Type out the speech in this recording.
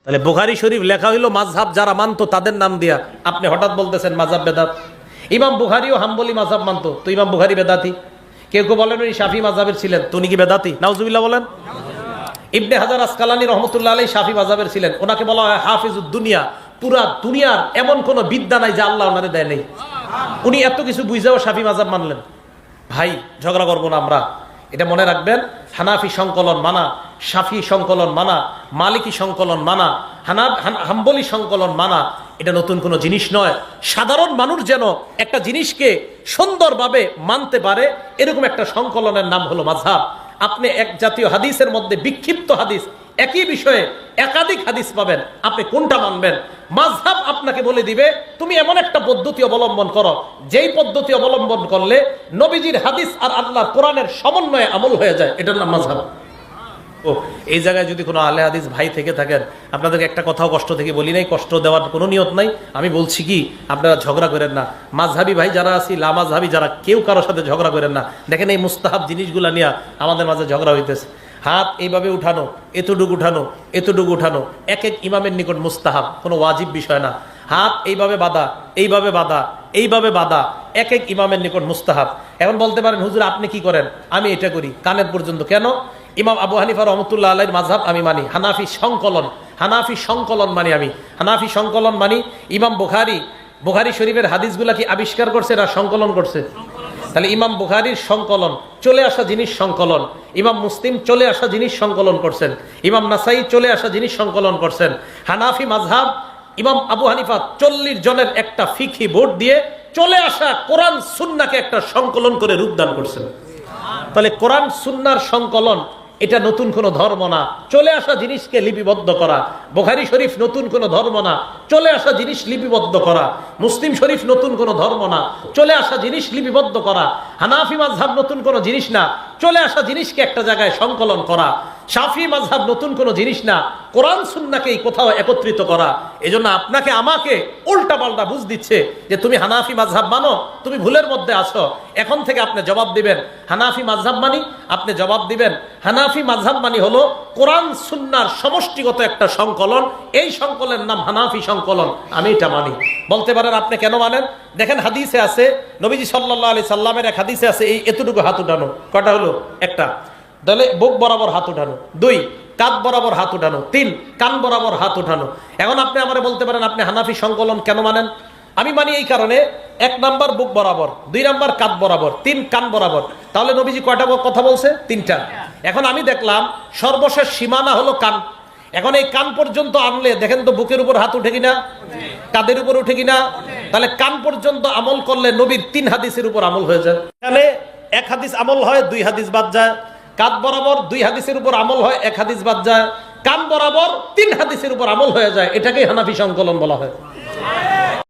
তাহলে বুখারী শরীফ লেখা হইলো মাযহাব যারা মানতো তাদের নাম দিয়া, আপনি হঠাৎ বলতেছেন মাযহাব বেদাত। ইমাম বুখারীও হাম্বলি মাযহাব মানতো, তো ইমাম বুখারী বেদাতি। কেউ কেউ বলেন উনি শাফি মাযহাবের ছিলেন, তো উনি কি বেদাতি? নাউজুবিল্লাহ বলেন। ইবনে হাজার আসকালানী রহমতুল্লাহ আলাইহি শাফি মাযহাবের ছিলেন, ওনাকে বলা হয় হাফিজুদ দুনিয়া। পুরা দুনিয়ার এমন কোন বিদ্যা নাই যা আল্লাহ ওনারে দেয় নাই। উনি এত কিছু বুঝাও শাফি মাযহাব মানলেন। ভাই ঝগড়া করবো না আমরা, এটা মনে রাখবেন। হানাফি সংকলন মানা, শাফি সংকলন মানা, মালিকি সংকলন মানা, হাম্বলি সংকলন মানা এটা নতুন কোনো জিনিস নয়। সাধারণ মানুষ যেন একটা জিনিসকে সুন্দরভাবে মানতে পারে এরকম একটা সংকলনের নাম হলো মাযহাব। আপনি এক জাতীয় হাদিসের মধ্যে বিক্ষিপ্ত হাদিস, একই বিষয়ে একাধিক হাদিস পাবেন, আপনি কোনটা মানবেন? মাযহাব আপনাকে বলে দিবে তুমি এমন একটা পদ্ধতি অবলম্বন করো যেই পদ্ধতি অবলম্বন করলে নবীজির হাদিস আর আল্লাহর কোরআনের সমন্বয়ে আমল হয়ে যায়, এটার নাম মাযহাব। ও এই জায়গায় যদি কোনো আলে হাদিস ভাই থেকে থাকেন, আপনাদেরকে একটা কথাও কষ্ট থেকে বলি নাই, কষ্ট দেওয়ার কোনো নিয়ত নাই। আমি বলছি কি, আপনারা ঝগড়া করেন না। মাযহাবী ভাই যারা আছি, লামাযহাবী যারা, কেউ কারোর সাথে ঝগড়া করেন না। দেখেন এই মুস্তাহাব জিনিসগুলা নিয়ে আমাদের মাঝে ঝগড়া হইতেছে। হাত এইভাবে উঠানো, এতটুকু উঠানো, এতটুকু উঠানো, এক এক ইমামের নিকট মুস্তাহাব, কোনো ওয়াজিব বিষয় না। হাত এইভাবে বাঁধা, এইভাবে বাঁধা, এইভাবে বাঁধা, এক এক ইমামের নিকট মুস্তাহাব। এখন বলতে পারেন হুজুর আপনি কি করেন? আমি এটা করি কানের পর্যন্ত। কেন? ইমাম আবু হানিফা রহমতুল্লাহ আলাইহির মাযহাব আমি মানি, হানাফি সংকলন মানি। আমি হানাফি সংকলন মানি। ইমাম বুখারী শরীফের হাদিসগুলা কি আবিষ্কার করছে না সংকলন করছে? তাহলে ইমাম বুখারীর সংকলন, চলে আসা জিনিস সংকলন। ইমাম মুসলিম চলে আসা জিনিস সংকলন করছেন। ইমাম নাসাই চলে আসা জিনিস সংকলন করছেন। হানাফি মাযহাব ইমাম আবু হানিফা 40 জনের একটা ফিকহি বোর্ড দিয়ে চলে আসা কোরআন সুন্নাহকে একটা সংকলন করে রূপদান করছেন। তাহলে কোরআন সুন্নাহর সংকলন এটা নতুন কোনো ধর্ম না, চলে আসা জিনিসকে লিপিবদ্ধ করা। বুখারী শরীফ নতুন কোনো ধর্ম না, চলে আসা জিনিস লিপিবদ্ধ করা। মুসলিম শরীফ নতুন কোনো ধর্ম না, চলে আসা জিনিস লিপিবদ্ধ করা। হানাফি মাযহাব নতুন কোনো জিনিস না, চলে আসা জিনিসকে একটা জায়গায় সংকলন করা। শাফি মাযহাব নতুন কোনো জিনিস না, কোরআন সুন্নাহকেই কোথাও একত্রিত করা। এজন্য আপনাকে আমাকে উল্টা পাল্টা বুঝ দিচ্ছে যে তুমি হানাফি মাযহাব মানো, তুমি ভুলের মধ্যে আছো। এখন থেকে আপনি জবাব দিবেন হানাফি মাযহাব মানি, আপনি জবাব দিবেন হানাফি মাযহাব মানি হলো কোরআন সুন্নাহর সমষ্টিগত একটা সংকলন, এই সংকলনের নাম হানাফি সংকলন, আমি এটা মানি। বলতে পারেন আপনি কেন মানেন? দেখেন হাদিসে আছে, নবীজি সাল্লাল্লাহু আলাইহি সাল্লামের এক হাদিসে আছে এই এতটুকু হাত উঠানো। কটা হলো? একটা। তাহলে বুক বরাবর হাত উঠানো। 2 কাঁধ বরাবর হাত উঠানো। 3 কান বরাবর হাত উঠানো। এখন আপনি আমারে বলতে পারেন আপনি হানাফি সংকলন কেন মানেন? আমি মানি এই কারণে, 1 নাম্বার বুক বরাবর, 2 নাম্বার কাঁধ বরাবর, 3 কান বরাবর। তাহলে নবীজি কয়টা কথা বলছে? 3টা। এখন আমি দেখলাম সর্বশেষ সীমানা হলো কান। এখন এই কান পর্যন্ত আনলে দেখেন তো বুকের উপর হাত উঠে কিনা, কাঁধের উপর উঠে কিনা? তাহলে কান পর্যন্ত আমল করলে নবীর 3 হাদিসের উপর আমল হয়ে যায়। এখানে 1 হাদিস আমল হয়, 2 হাদিস বাদ যায়। কাঁধ বরাবর 2 হাদিসের উপর আমল হয়, 1 হাদিস বাদ যায়। কান বরাবর 3 হাদিসের উপর আমল হয়ে যায়। এটাকেই হানাফি সংকলন বলা হয়।